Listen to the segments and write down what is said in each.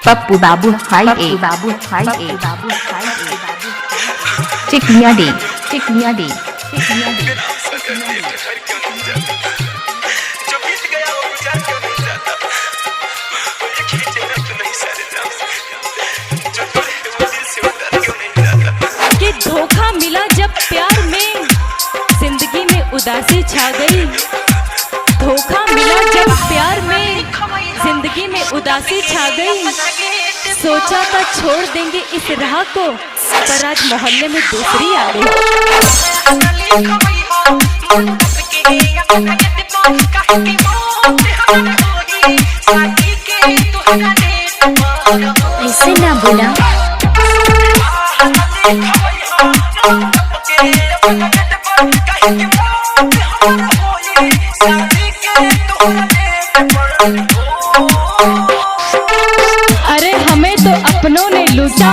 पप्पू बाबू हाई ए चिकनिया डी चिकनिया डी चिकनिया डी। कि धोखा मिला जब प्यार में जिंदगी में उदासी छा गई। धोखा मिला जब प्यार में जिंदगी में उदासी छा गई। सोचा था छोड़ देंगे इस राह को, पर आज मोहल्ले में दूसरी आ गई। ऐसे ना बोला। अरे हमें तो अपनों ने लूटा,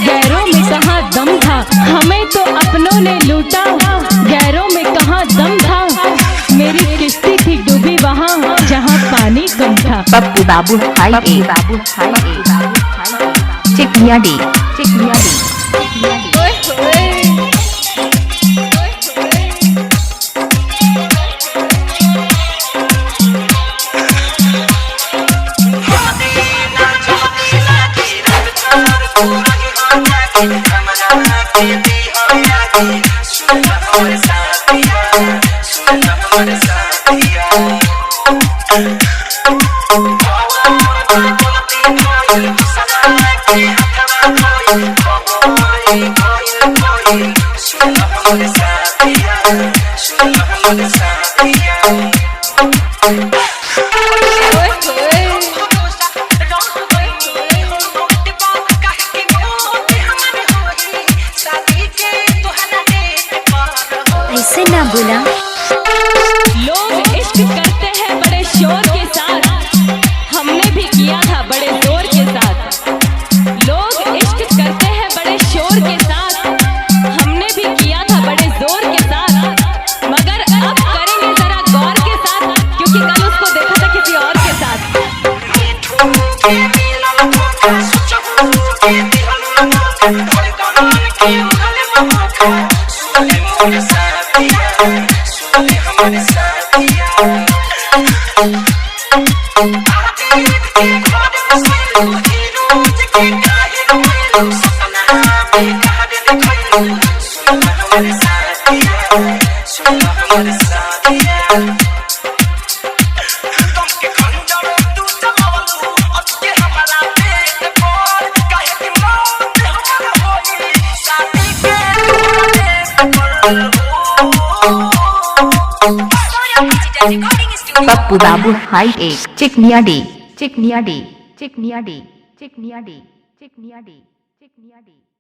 गैरों में कहाँ दम था। हमें तो अपनों ने लूटा, गैरों में कहाँ दम था। मेरी किश्ती थी डूबी वहाँ जहाँ पानी कम था। पप्पू बाबू हाई ए चिकनिया डी चिकनिया डी। ऐसे ना बोला। लोग इश्क करते हैं बड़े शोर के साथ, हमने भी किया था बड़े जोर के साथ। लोग इश्क करते हैं बड़े शोर के साथ, हमने भी किया था बड़े जोर के साथ। मगर अब करेंगे जरा गौर के साथ, क्योंकि कल उसको देखा था किसी और के साथ। पप्पू बाबू हाई ए चिकनिया डी चिकनिया डी चिकनिया डी चिकनिया डी चिकनिया डी चिकनिया डी।